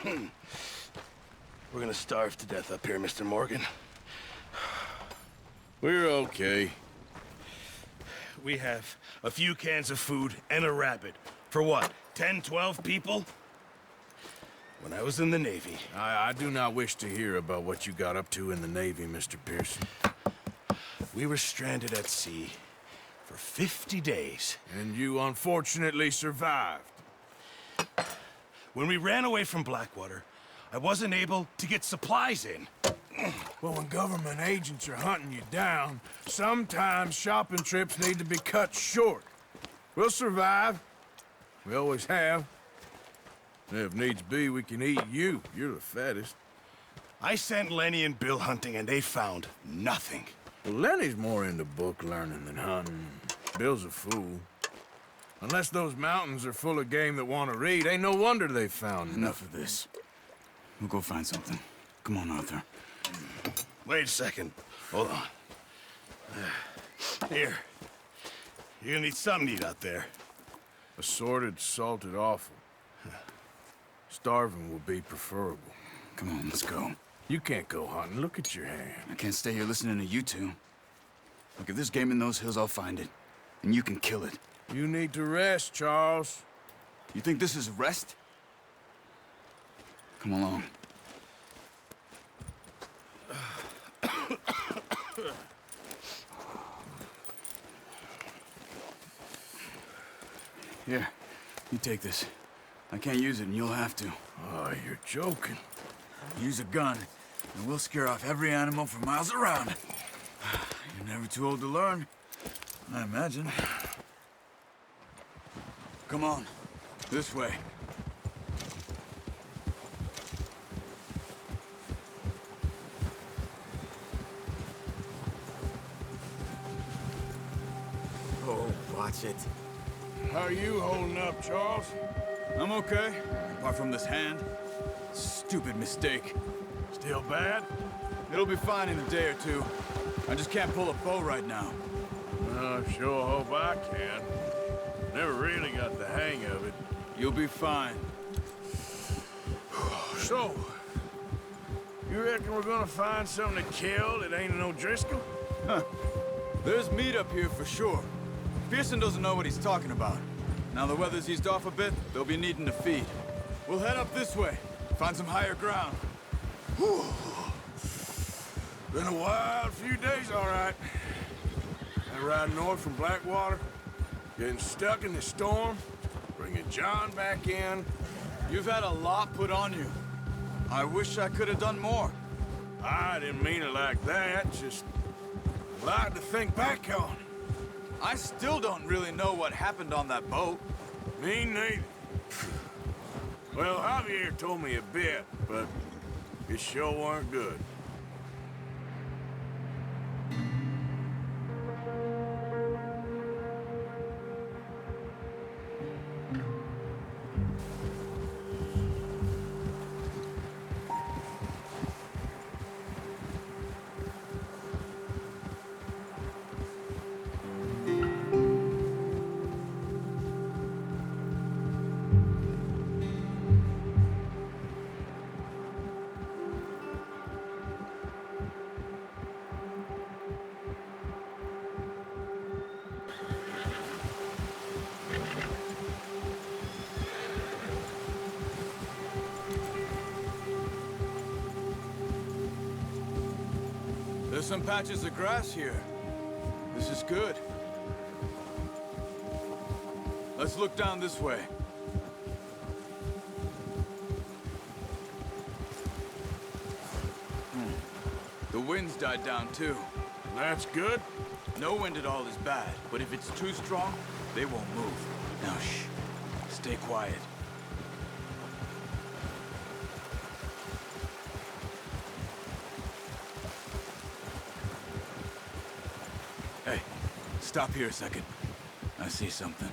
We're gonna starve to death up here, Mr. Morgan. We're okay. We have a few cans of food and a rabbit. For what, 10, 12 people? When I was in the Navy... I do not wish to hear about what you got up to in the Navy, Mr. Pearson. We were stranded at sea for 50 days. And you unfortunately survived. When we ran away from Blackwater, I wasn't able to get supplies in. Well, when government agents are hunting you down, sometimes shopping trips need to be cut short. We'll survive. We always have. And if needs be, we can eat you. You're the fattest. I sent Lenny and Bill hunting, and they found nothing. Well, Lenny's more into book learning than hunting. Bill's a fool. Unless those mountains are full of game that want to read, ain't no wonder they found Enough of this. We'll go find something. Come on, Arthur. Wait a second. Hold on. Here. You're gonna need something to eat out there. Assorted, salted offal. Starving will be preferable. Come on, let's go. You can't go hunting. Look at your hand. I can't stay here listening to you two. Look, if there's game in those hills, I'll find it. And you can kill it. You need to rest, Charles. You think this is rest? Come along. Here, you take this. I can't use it, and you'll have to. Oh, you're joking. Use a gun, and we'll scare off every animal for miles around. You're never too old to learn, I imagine. Come on, this way. Oh, watch it. How are you holding up, Charles? I'm okay, apart from this hand. Stupid mistake. Still bad? It'll be fine in a day or two. I just can't pull a bow right now. I sure hope I can. Never really got the hang of it. You'll be fine. So, you reckon we're gonna find something to kill that ain't no Driscoll? Huh. There's meat up here for sure. Pearson doesn't know what he's talking about. Now the weather's eased off a bit, they'll be needing to feed. We'll head up this way, find some higher ground. Whew. Been a wild few days, all right. I ride north from Blackwater, getting stuck in the storm, bringing John back in. You've had a lot put on you. I wish I could have done more. I didn't mean it like that, just a lot to think back on. I still don't really know what happened on that boat. Me neither. Well, Javier told me a bit, but it sure weren't good. There's some patches of grass here. This is good. Let's look down this way. The wind's died down too. That's good. No wind at all is bad, but if it's too strong, they won't move. Now shh. Stay quiet. Hey, stop here a second. I see something.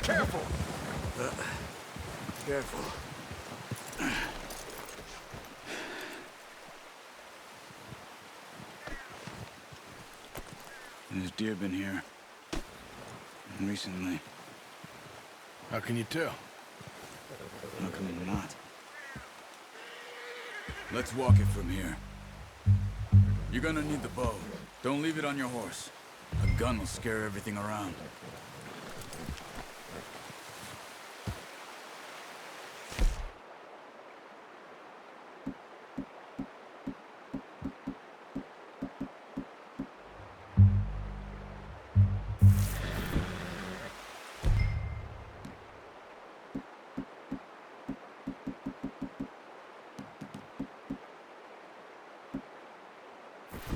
Careful! Careful. There's deer been here. Recently. How can you tell? How come not? Let's walk it from here. You're gonna need the bow. Don't leave it on your horse. A gun will scare everything around.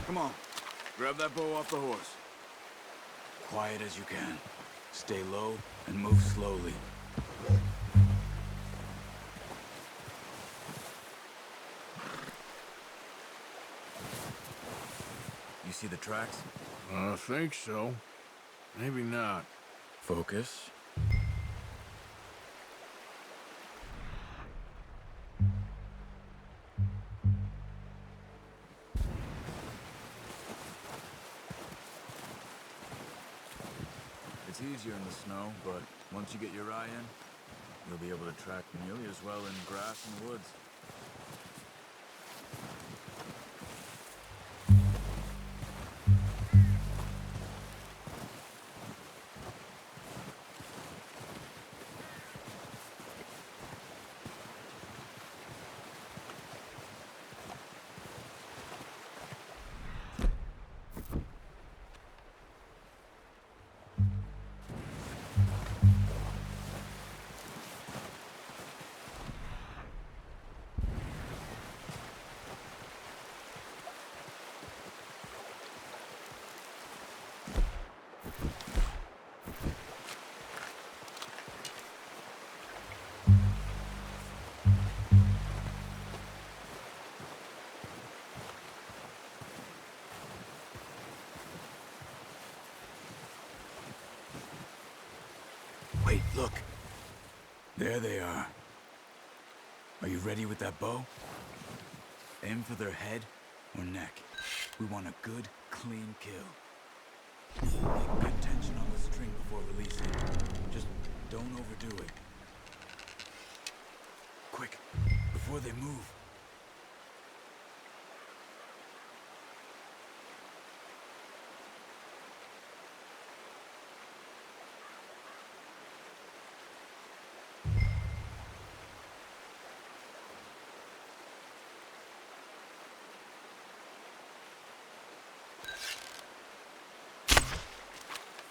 Come on. Grab that bow off the horse. Quiet as you can. Stay low and move slowly. You see the tracks? I think so. Maybe not. Focus. It's easier in the snow, but once you get your eye in, you'll be able to track nearly as well in grass and woods. Wait, look. There they are. Are you ready with that bow? Aim for their head or neck. We want a good, clean kill. Get good tension on the string before releasing. Just don't overdo it. Quick, before they move.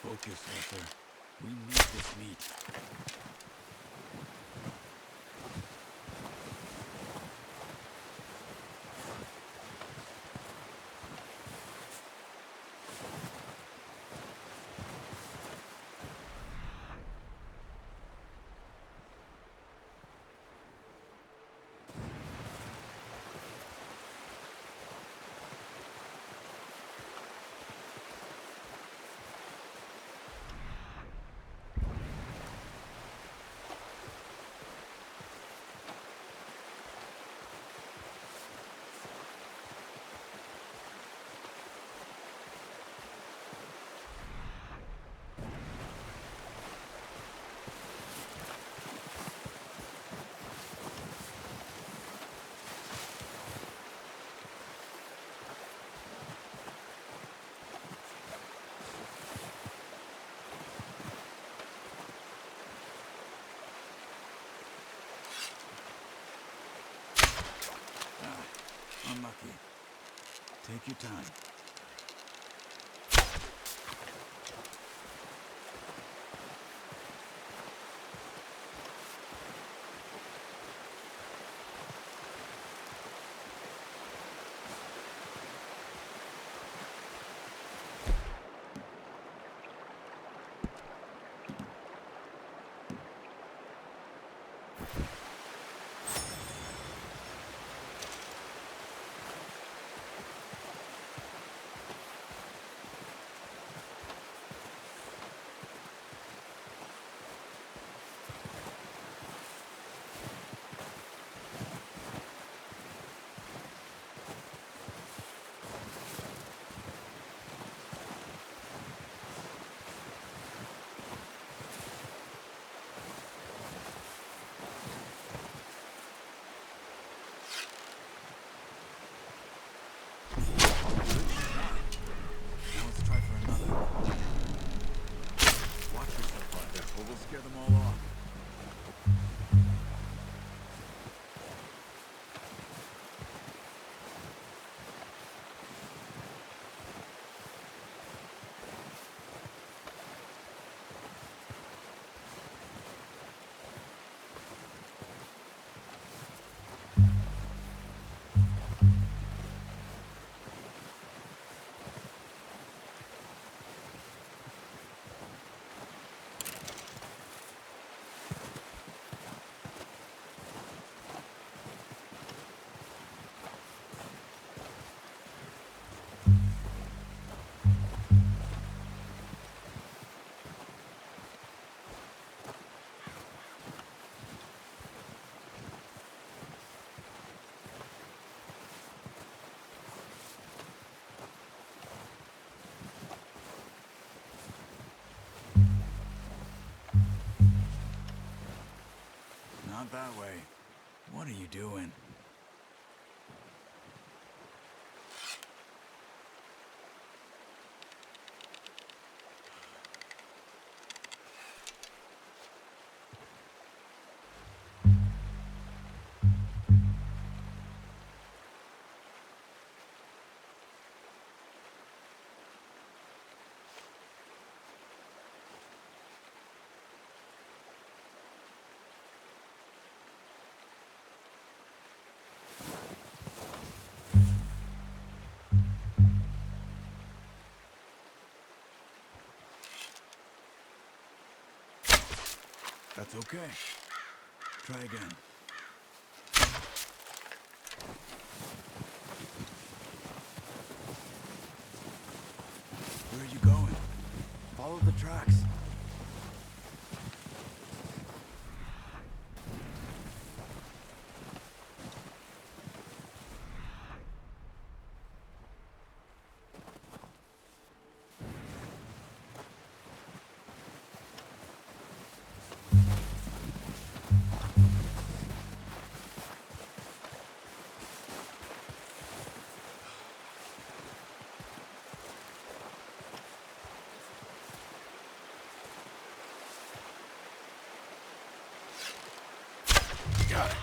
Focus, Colter. We need this meat. Unlucky. Take your time. not that way. What are you doing? That's okay. Try again. Where are you going? Follow the tracks. Got it.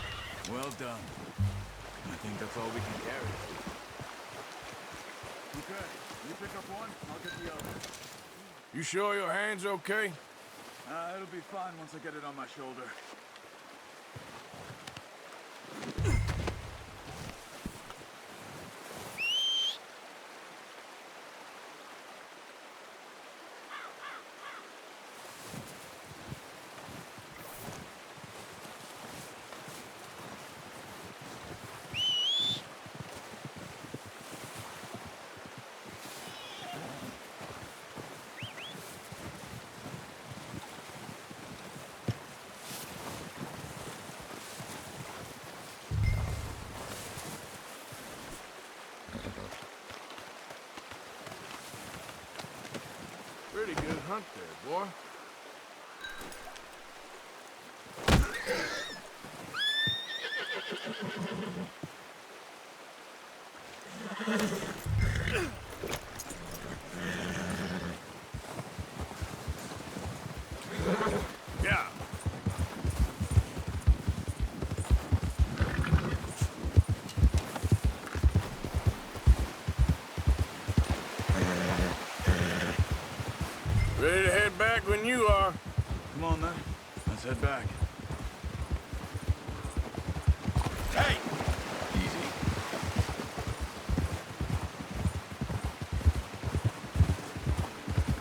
Well done. I think that's all we can carry. Okay, you pick up one, I'll get the other. You sure your hand's okay? It'll be fine once I get it on my shoulder. Pretty good hunt there, boy. Yeah. Ready to head back when you are. Come on then, let's head back. Hey! Easy.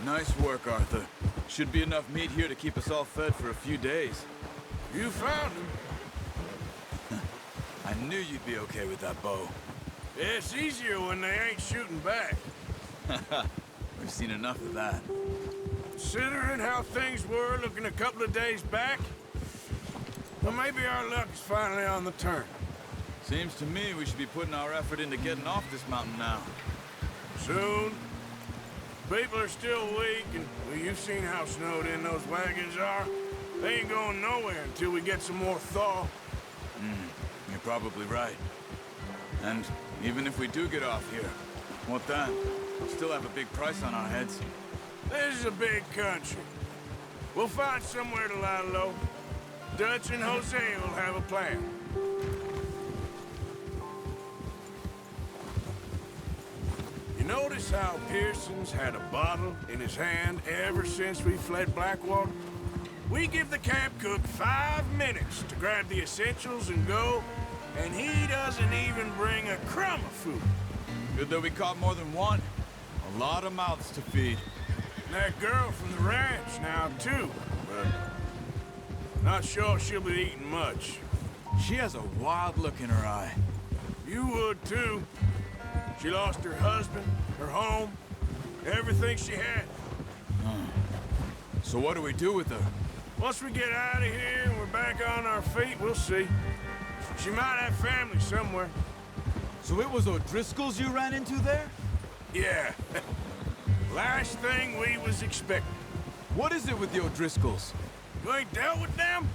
Nice work, Arthur. Should be enough meat here to keep us all fed for a few days. You found him. I knew you'd be okay with that bow. It's easier when they ain't shooting back. We've seen enough of that. Considering how things were looking a couple of days back, well, maybe our luck is finally on the turn. Seems to me we should be putting our effort into getting off this mountain now. Soon. People are still weak, and well, you've seen how snowed in those wagons are. They ain't going nowhere until we get some more thaw. You're probably right. And even if we do get off here, what then? We'll still have a big price on our heads. This is a big country. We'll find somewhere to lie low. Dutch and Jose will have a plan. You notice how Pearson's had a bottle in his hand ever since we fled Blackwater? We give the camp cook 5 minutes to grab the essentials and go, and he doesn't even bring a crumb of food. Good that we caught more than one. A lot of mouths to feed. And that girl from the ranch now, too, but not sure she'll be eating much. She has a wild look in her eye. You would, too. She lost her husband, her home, everything she had. So what do we do with her? Once we get out of here and we're back on our feet, we'll see. She might have family somewhere. So it was O'Driscoll's you ran into there? Yeah. Last thing we was expecting. What is it with the O'Driscolls? You ain't dealt with them?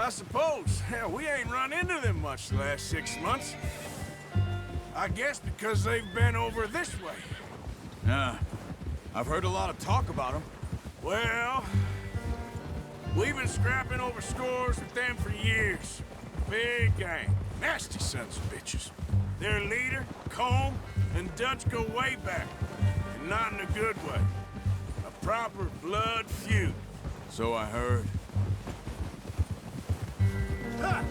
I suppose. Hell, we ain't run into them much the last 6 months. I guess because they've been over this way. Yeah. I've heard a lot of talk about them. Well, we've been scrapping over scores with them for years. Big gang. Nasty sons of bitches. Their leader, Combe, and Dutch go way back. And not in a good way. A proper blood feud. So I heard. Ha!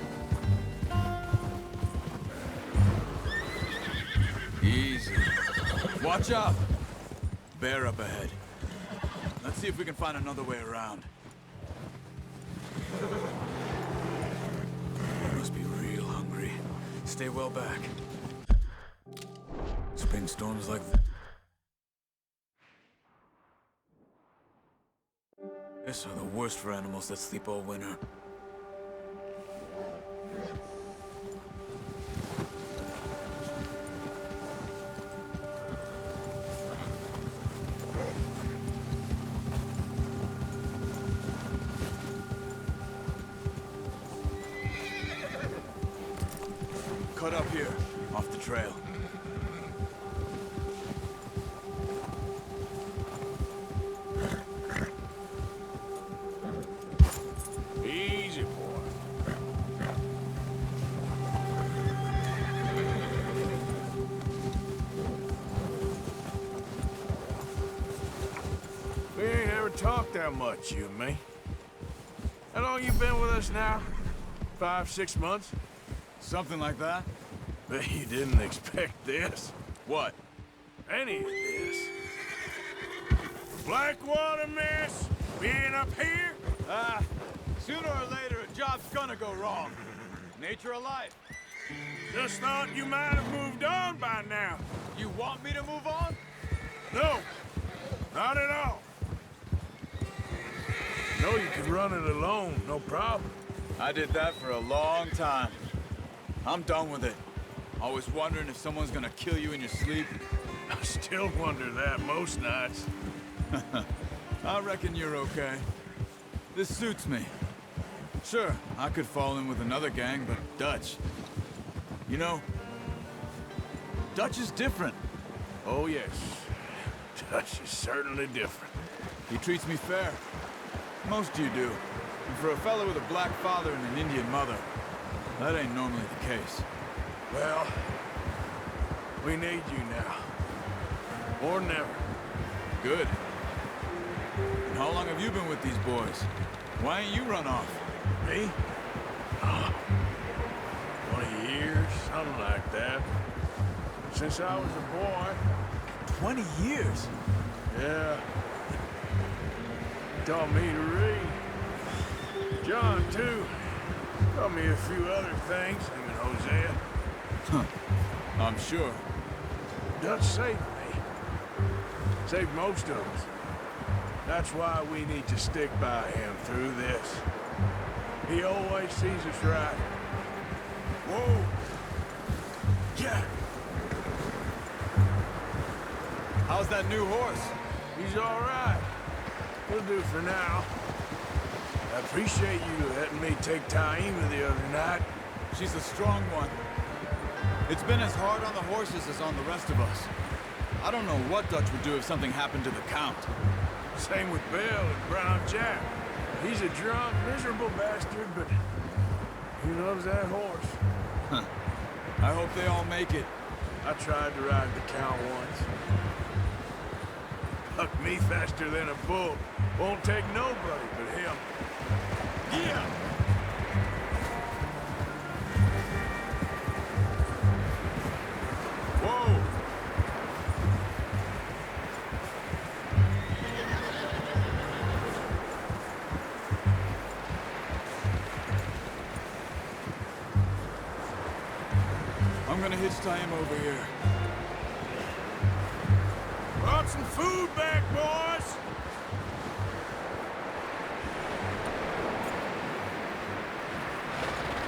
Easy. Watch out! Bear up ahead. Let's see if we can find another way around. Must be real hungry. Stay well back. Spring storms like this are the worst for animals that sleep all winter. Cut up here, off the trail. Easy, boy. We ain't ever talked that much, you and me. How long you been with us now? 5, 6 months? Something like that? Bet you didn't expect this. What? Any of this. Blackwater, miss? Being up here? Sooner or later, a job's gonna go wrong. Nature of life. Just thought you might have moved on by now. You want me to move on? No, not at all. Know you could run it alone, no problem. I did that for a long time. I'm done with it. Always wondering if someone's gonna kill you in your sleep. I still wonder that most nights. I reckon you're okay. This suits me. Sure, I could fall in with another gang, but Dutch... You know, Dutch is different. Oh, yes. Dutch is certainly different. He treats me fair. Most of you do. And for a fella with a black father and an Indian mother, that ain't normally the case. Well, we need you now. Or never. Good. And how long have you been with these boys? Why ain't you run off? Me? Oh, 20 years, something like that. Since I was a boy. 20 years? Yeah. Taught me to read. John, too. Taught me a few other things, him and Hosea. Huh. I'm sure. Dutch saved me. Saved most of us. That's why we need to stick by him through this. He always sees us right. Whoa! Yeah! How's that new horse? He's all right. He'll do for now. I appreciate you letting me take Taima the other night. She's a strong one. It's been as hard on the horses as on the rest of us. I don't know what Dutch would do if something happened to the Count. Same with Bill and Brown Jack. He's a drunk, miserable bastard, but he loves that horse. Huh. I hope they all make it. I tried to ride the Count once. Hucked me faster than a bull. Won't take nobody but him. Yeah! Whoa! I'm gonna hitch tie him over here. Brought some food back, boys!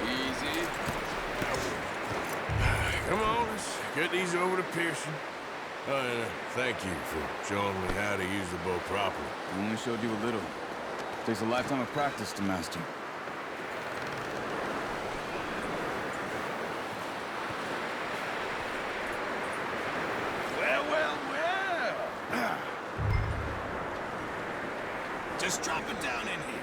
Easy. Come on, let's get these over to Pearson. And thank you for showing me how to use the bow properly. I only showed you a little. Takes a lifetime of practice to master. Just drop it down in here.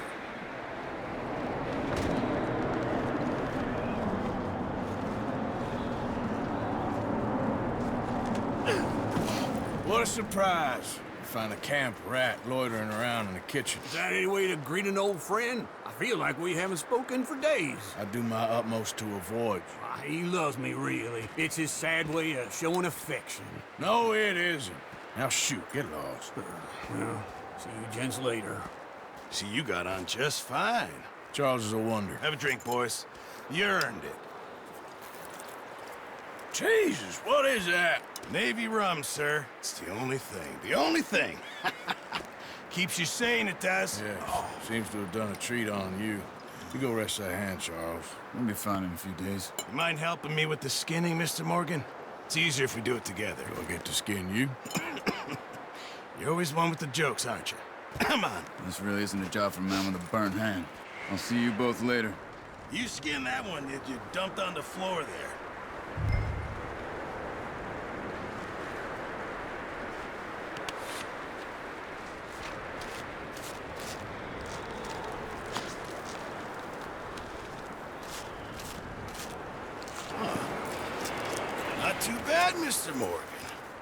What a surprise. Find a camp rat loitering around in the kitchen. Is that any way to greet an old friend? I feel like we haven't spoken for days. I do my utmost to avoid you. He loves me, really. It's his sad way of showing affection. No, it isn't. Now shoot, get lost. Well, see you gents later. See, you got on just fine. Charles is a wonder. Have a drink, boys. You earned it. Jesus, what is that? Navy rum, sir. It's the only thing. The only thing. Keeps you sane, it does. Yeah, seems to have done a treat on you. You go rest that hand, Charles. We'll be fine in a few days. You mind helping me with the skinning, Mr. Morgan? It's easier if we do it together. Do I get to skin you? You're always one with the jokes, aren't you? Come on. This really isn't a job for a man with a burnt hand. I'll see you both later. You skinned that one that you dumped on the floor there. Not too bad, Mr. Morgan.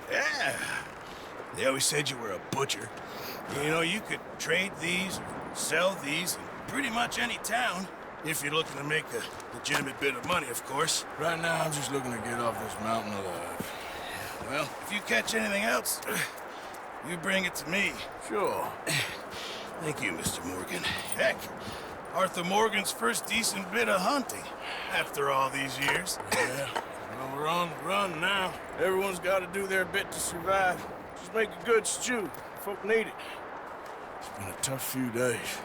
Yeah. They always said you were a butcher. You know, you could trade these, or sell these, in pretty much any town. If you're looking to make a legitimate bit of money, of course. Right now, I'm just looking to get off this mountain alive. Well, if you catch anything else, you bring it to me. Sure. Thank you, Mr. Morgan. Heck, Arthur Morgan's first decent bit of hunting after all these years. Yeah. Well, we're on the run now. Everyone's got to do their bit to survive. Just make a good stew. Folk need it. It's been a tough few days.